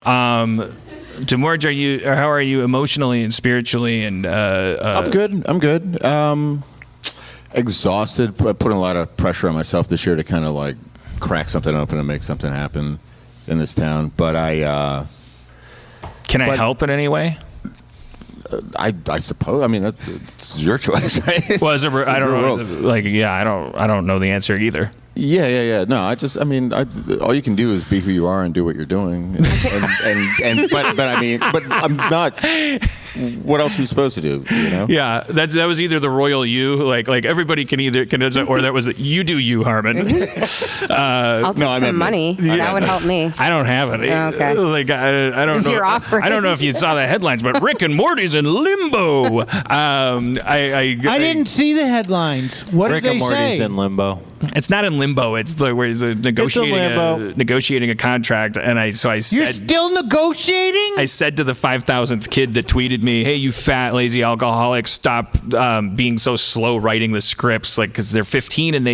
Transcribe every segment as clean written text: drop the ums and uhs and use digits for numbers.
Demorge, how are you emotionally and spiritually? And I'm good. Exhausted, putting a lot of pressure on myself this year to kind of like crack something open and make something happen in this town. But can I help in any way? I suppose. I mean, it's your choice, right? Well, I don't know. I don't know the answer either. Yeah. No, all you can do is be who you are and do what you're doing. But I'm not. What else are you supposed to do? You know? Yeah, that was either the royal you, like everybody can, or that was you do you, Harmon. I'll take some money. That would help me. I don't have any. Okay. Like I don't know. You're offering. I don't know if you saw the headlines, but Rick and Morty's in limbo. I didn't see the headlines. What did they say? Rick and Morty's in limbo. It's not in limbo. It's where he's negotiating a contract, and I said, "You're still negotiating?" I said to the 5,000th kid that tweeted me, "Hey, you fat lazy alcoholic, stop being so slow writing the scripts, like because they're 15 and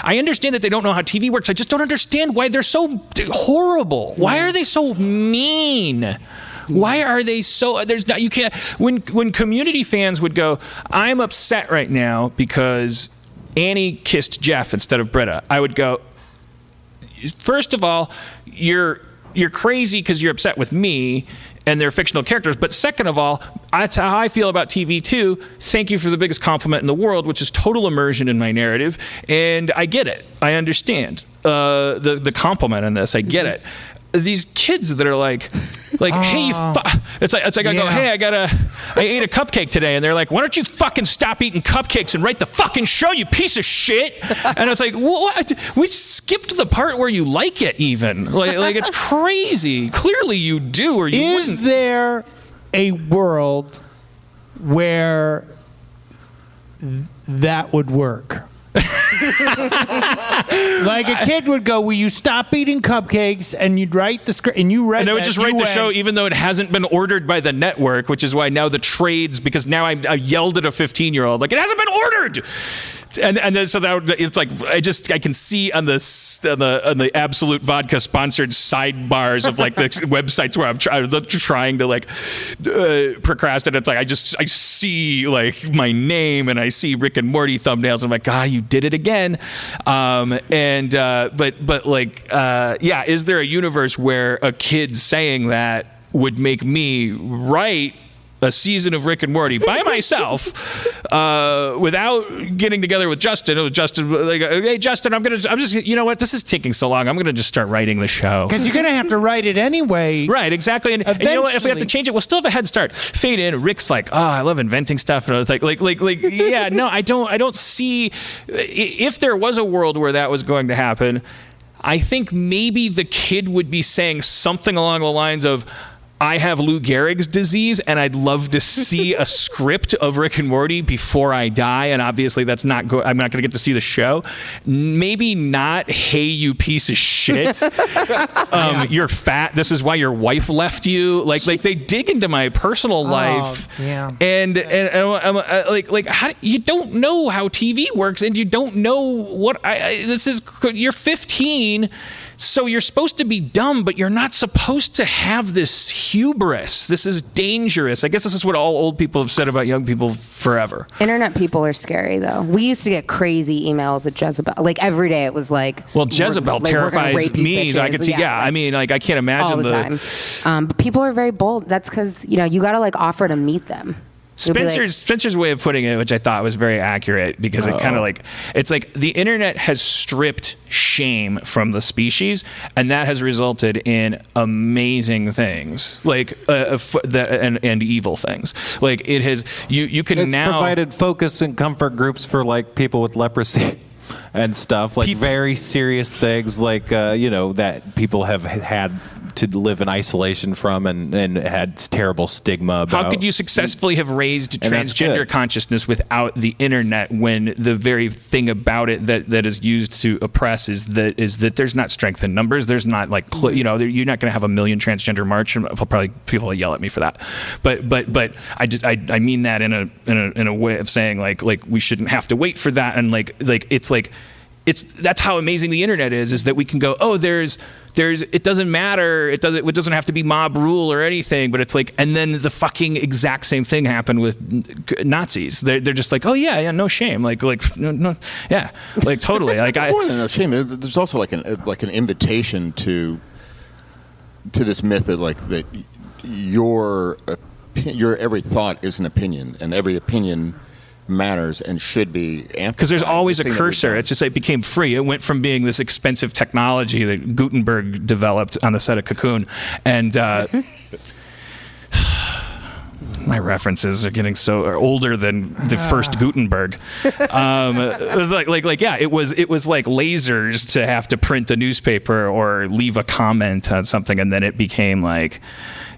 I understand that they don't know how TV works. I just don't understand why they're so horrible. Why are they so mean?" Why are they so? You can't. When Community fans would go, "I'm upset right now because Annie kissed Jeff instead of Britta," I would go, first of all, you're crazy because you're upset with me and they're fictional characters. But second of all, that's how I feel about TV too. Thank you for the biggest compliment in the world, which is total immersion in my narrative. And I get it. I understand the compliment in this. I get it. These kids that are like, hey, it's like I go, hey, I ate a cupcake today, and they're like, why don't you fucking stop eating cupcakes and write the fucking show, you piece of shit? And it's like, what? We skipped the part where you like it, even. Like it's crazy. Clearly, you do, or you wouldn't. Is there a world where that would work? Like a kid would go, will you stop eating cupcakes, and you'd write the script, and they would just write the show even though it hasn't been ordered by the network, which is why now the trades, because now I yelled at a 15-year-old like, it hasn't been ordered. And then so that it's like I can see on the Absolute Vodka sponsored sidebars of like the websites where I'm trying to like procrastinate. It's like I see like my name and I see Rick and Morty thumbnails. I'm like, you did it again. Is there a universe where a kid saying that would make me write a season of Rick and Morty by myself without getting together with Justin? Justin, like, hey Justin, I'm just, you know what? This is taking so long. I'm going to just start writing the show. Because you're going to have to write it anyway. Right, exactly. And you know what? If we have to change it, we'll still have a head start. Fade in. Rick's like, I love inventing stuff. And I was like, yeah, no, I don't see. If there was a world where that was going to happen, I think maybe the kid would be saying something along the lines of, I have Lou Gehrig's disease, and I'd love to see a script of Rick and Morty before I die. And obviously, that's not good. I'm not going to get to see the show. Maybe not. Hey, you piece of shit! You're fat. This is why your wife left you. Like they dig into my personal life. And how, you don't know how TV works, and you don't know what this is. You're 15. So you're supposed to be dumb, but you're not supposed to have this hubris. This is dangerous. I guess this is what all old people have said about young people forever. Internet people are scary, though. We used to get crazy emails at Jezebel. Like, every day it was like... Well, Jezebel terrifies me, so I could see... Yeah, I mean, like, I can't imagine all the time. But people are very bold. That's because, you got to, like, offer to meet them. Spencer's way of putting it, which I thought was very accurate, because it kind of like, it's like the internet has stripped shame from the species, and that has resulted in amazing things, like and evil things. Like it has, you can it's now provided focus and comfort groups for like people with leprosy and stuff, like very serious things, like that people have had to live in isolation from and had terrible stigma about. How could you successfully have raised transgender consciousness without the internet, when the very thing about it that is used to oppress is that there's not strength in numbers. There's not like, you're not going to have 1 million transgender march, and probably people will yell at me for that. But I mean that in a way of saying like we shouldn't have to wait for that, and like it's like that's how amazing the internet is that we can go, oh, there's it doesn't matter, it doesn't have to be mob rule or anything, but it's like, and then the fucking exact same thing happened with Nazis. They're just like, oh yeah, no shame, like no, yeah, like totally, like more than no shame. There's also like an invitation to this myth that like that your every thought is an opinion, and every opinion matters and should be amplified. Because there's always a cursor. It's just it became free. It went from being this expensive technology that Gutenberg developed on the set of Cocoon, and my references are getting so older than the first Gutenberg. It was it was like lasers to have to print a newspaper or leave a comment on something, and then it became like.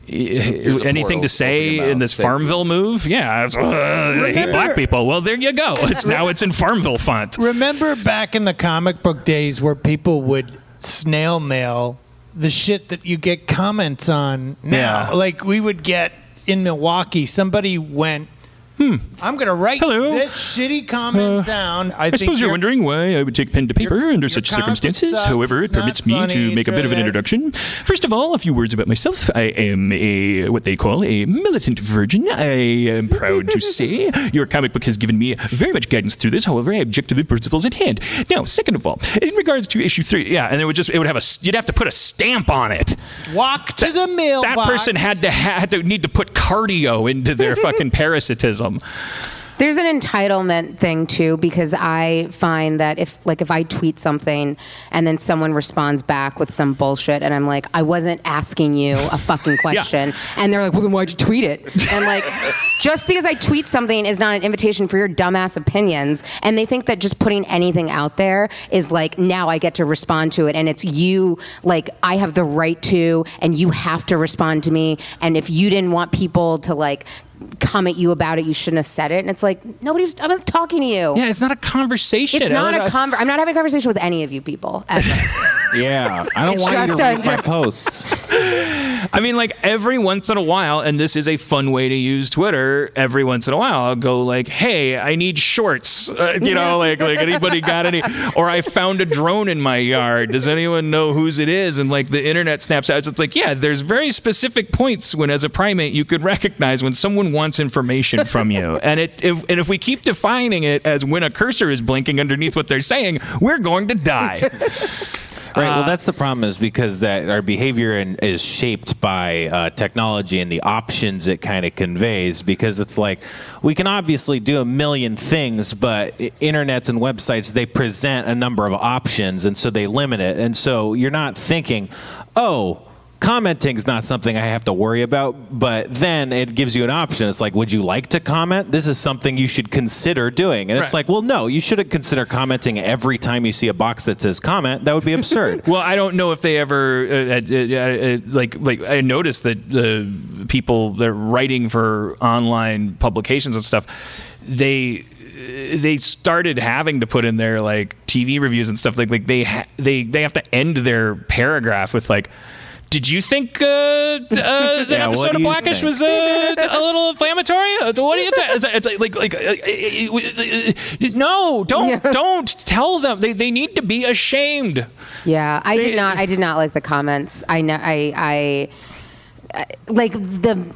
Anything to say in this Farmville move? Yeah, I hate black people. Well, there you go. It's in Farmville font. Remember back in the comic book days where people would snail mail the shit that you get comments on now? Yeah. Like we would get in Milwaukee, somebody went, I'm going to write this shitty comment down. I suppose you're wondering why I would take pen to paper under such circumstances. However, it permits me to make a bit of an introduction. First of all, a few words about myself. I am what they call a militant virgin. I am proud to say your comic book has given me very much guidance through this. However, I object to the principles at hand. Now, second of all, in regards to issue 3, and it would have you'd have to put a stamp on it. Walk to the mailbox. That person had to need to put cardio into their fucking parasitism. There's an entitlement thing too, because I find that if I tweet something and then someone responds back with some bullshit and I'm like, I wasn't asking you a fucking question, and they're like, well then why'd you tweet it? And like, just because I tweet something is not an invitation for your dumbass opinions, and they think that just putting anything out there is like, now I get to respond to it, and it's you, like I have the right to, and you have to respond to me, and if you didn't want people to like comment you about it, you shouldn't have said it. And it's like, I was talking to you. Yeah, it's not a conversation. It's not I'm not having a conversation with any of you people ever. Yeah, I don't want you to read my posts. I mean, like every once in a while, and this is a fun way to use Twitter, every once in a while I'll go like, hey, I need shorts. Like anybody got any? Or I found a drone in my yard. Does anyone know whose it is? And like the internet snaps out. It's like, yeah, there's very specific points when as a primate you could recognize when someone wants information from you. And if we keep defining it as when a cursor is blinking underneath what they're saying, we're going to die. Right. Well, that's the problem, is because that our behavior is shaped by technology and the options it kind of conveys. Because it's like we can obviously do a million things, but internets and websites, they present a number of options, and so they limit it. And so you're not thinking, oh, commenting's not something I have to worry about, but then it gives you an option. It's like, would you like to comment? This is something you should consider doing. And it's like, well, no, you shouldn't consider commenting every time you see a box that says comment. That would be absurd. Well, I don't know if they ever like I noticed that the people that are writing for online publications and stuff, they started having to put in their like TV reviews and stuff, like they have to end their paragraph with like, did you think the episode of Blackish was a little inflammatory? What do you think? It's no, don't tell them. They need to be ashamed. Yeah, I did not like the comments. I like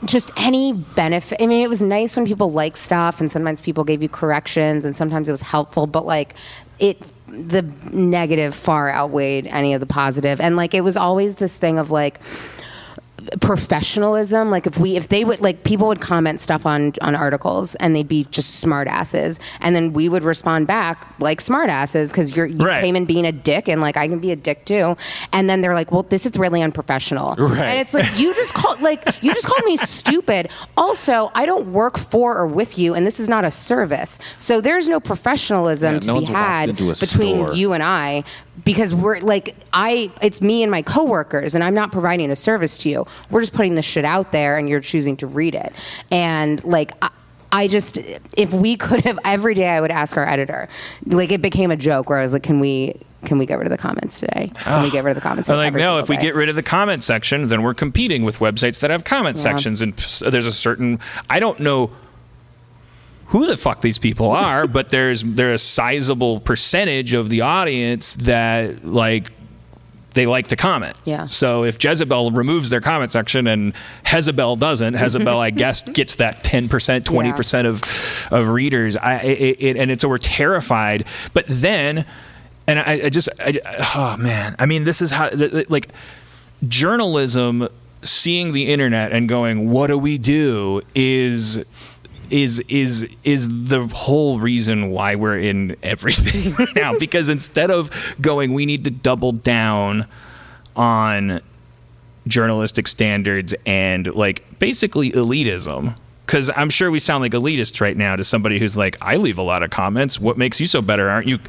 just any benefit. I mean, it was nice when people liked stuff, and sometimes people gave you corrections, and sometimes it was helpful, but like the negative far outweighed any of the positive. And like, it was always this thing of like professionalism. Like if they would, like, people would comment stuff on articles and they'd be just smart asses, and then we would respond back like smart asses because you came in being a dick, and like I can be a dick too. And then they're like, well, this is really unprofessional. Right. And it's like, you just called me stupid. Also, I don't work for or with you, and this is not a service. So there's no professionalism to be had between you and I, because we're like, it's me and my coworkers, and I'm not providing a service to you. We're just putting this shit out there, and you're choosing to read it. And like, I just, if we could have, every day I would ask our editor, like, it became a joke where I was like, can we get rid of the comments today? Can we get rid of the comments? I'm like, no, if we get rid of the comment section, then we're competing with websites that have comment sections. And there's a certain, I don't know who the fuck these people are, but there's a sizable percentage of the audience that like they like to comment. Yeah. So if Jezebel removes their comment section and Hezebel doesn't, Hezebel I guess gets that 10%, 20% of readers. And so we're terrified. But then, and oh man, I mean, this is how like journalism seeing the internet and going, what do we do is the whole reason why we're in everything right now. Because instead of going, we need to double down on journalistic standards and like basically elitism. Because I'm sure we sound like elitists right now to somebody who's like, I leave a lot of comments. What makes you so better? Aren't you?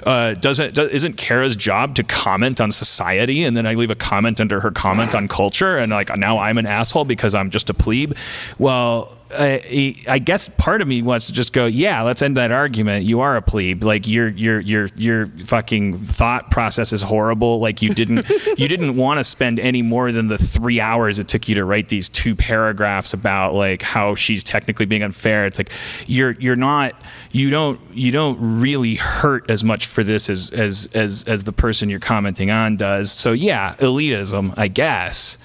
Isn't Kara's job to comment on society? And then I leave a comment under her comment on culture, and like now I'm an asshole because I'm just a plebe. Well, I guess part of me wants to just go, yeah, let's end that argument. You are a plebe. Like your fucking thought process is horrible. Like you didn't want to spend any more than the 3 hours it took you to write these 2 paragraphs about like how she's technically being unfair. It's like you don't really hurt as much for this as the person you're commenting on does. So yeah, elitism, I guess.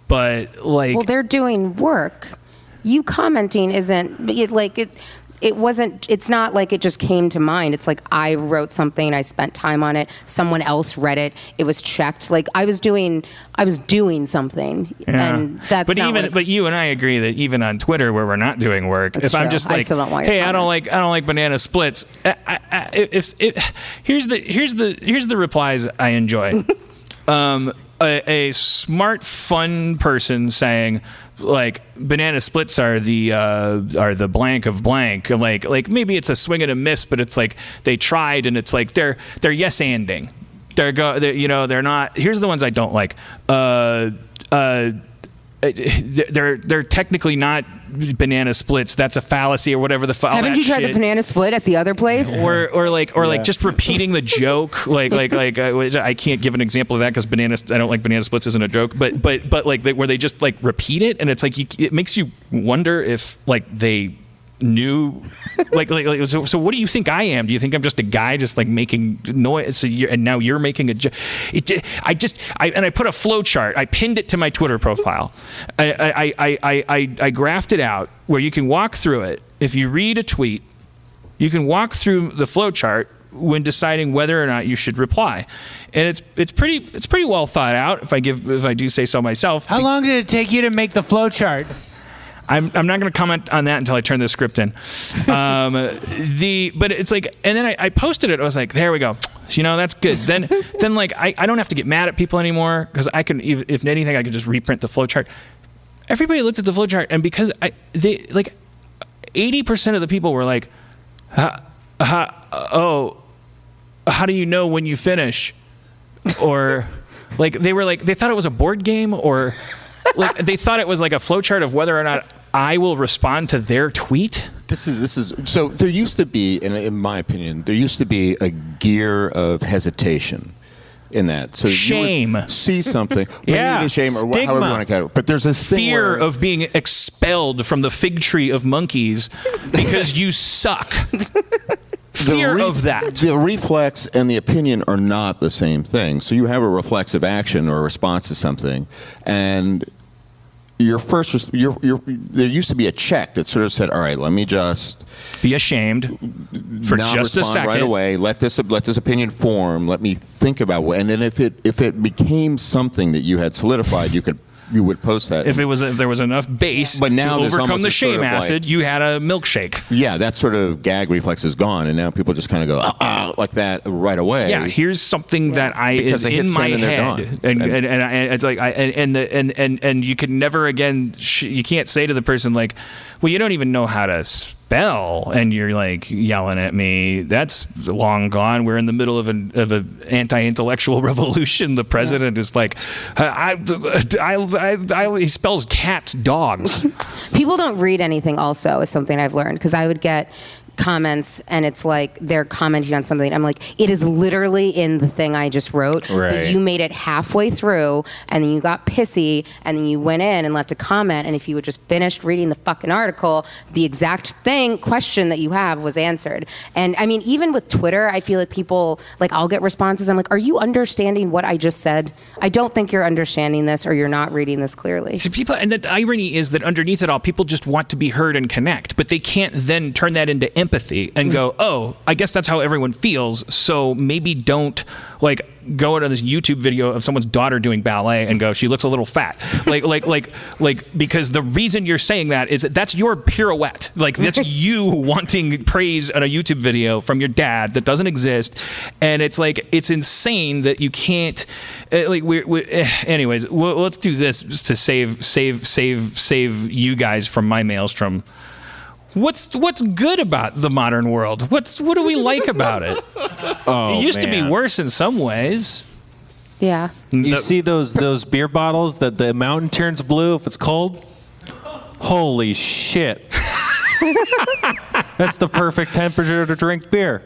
But like, well, they're doing work. You commenting isn't it wasn't, it's not like it just came to mind. It's like I wrote something, I spent time on it, someone else read it, it was checked. Like I was doing something. Yeah. And that's but you and I agree that even on Twitter where we're not doing work, if true. I'm just like, hey, I don't like banana splits. Here's the replies I enjoy. A smart, fun person saying, like, banana splits are the blank of blank. Like maybe it's a swing and a miss, but it's like they tried, and it's like they're yes-anding. They're not. Here's the ones I don't like. They're technically not banana splits. That's a fallacy or whatever the fuck. Haven't you tried the banana split at the other place? Or like just repeating the joke. Like I can't give an example of that because I don't like banana splits isn't a joke. But like where they just like repeat it, and it's like it makes you wonder if like they knew so what do you think I am? Do you think I'm just a guy just like making noise? And now you're making a joke. I put a flow chart. I pinned it to my Twitter profile. I graphed it out where you can walk through it. If you read a tweet, you can walk through the flow chart when deciding whether or not you should reply, and it's pretty well thought out. If I do say so myself. How long did it take you to make the flow chart? I'm not going to comment on that until I turn the script in. But it's like, and then I posted it. I was like, there we go. That's good. Then like I don't have to get mad at people anymore because I can, if anything, I can just reprint the flowchart. Everybody looked at the flowchart, and because 80% of the people were like, how do you know when you finish? Or like they thought it was a board game, or like they thought it was like a flowchart of whether or not I will respond to their tweet. This is so. There used to be, in my opinion, a gear of hesitation in that. So shame. You would see something, yeah, shame or stigma. However you want to call it. But there's this thing fear of being expelled from the fig tree of monkeys because you suck. Fear of that. The reflex and the opinion are not the same thing. So you have a reflexive action or a response to something, and there used to be a check that sort of said, all right, let me just be ashamed for not just a respond second right away. Let this opinion form. Let me think about what, and then if it became something that you had solidified, you would post that. If there was enough base but now to overcome the shame acid, you had a milkshake. Yeah, that sort of gag reflex is gone, and now people just kind of go like that right away. Yeah, here's something that is in my head, and it's like and you can never again. You can't say to the person like, well, you don't even know how to spell, and you're like yelling at me. That's long gone. We're in the middle of an anti-intellectual revolution. The president is like, he spells cats dogs. People don't read anything also is something I've learned, because I would get comments and it's like they're commenting on something. I'm like, it is literally in the thing I just wrote, Right. but you made it halfway through and then you got pissy and then you went in and left a comment, and if you had just finished reading the fucking article, the exact question that you have was answered. And I mean, even with Twitter, I feel like people, like, I'll get responses, I'm like, are you understanding what I just said? I don't think you're understanding this, or you're not reading this clearly. People, and the irony is that underneath it all, people just want to be heard and connect, but they can't then turn that into empathy and go, oh, I guess that's how everyone feels, so maybe don't, like, go into this YouTube video of someone's daughter doing ballet and go, she looks a little fat. Like, because the reason you're saying that is that that's your pirouette. Like, that's you wanting praise on a YouTube video from your dad that doesn't exist. And it's like, it's insane that you can't, anyways, let's do this just to save you guys from my maelstrom. What's good about the modern world? What do we like about it? It used to be worse in some ways. Yeah. You see those beer bottles that the mountain turns blue if it's cold? Holy shit. That's the perfect temperature to drink beer.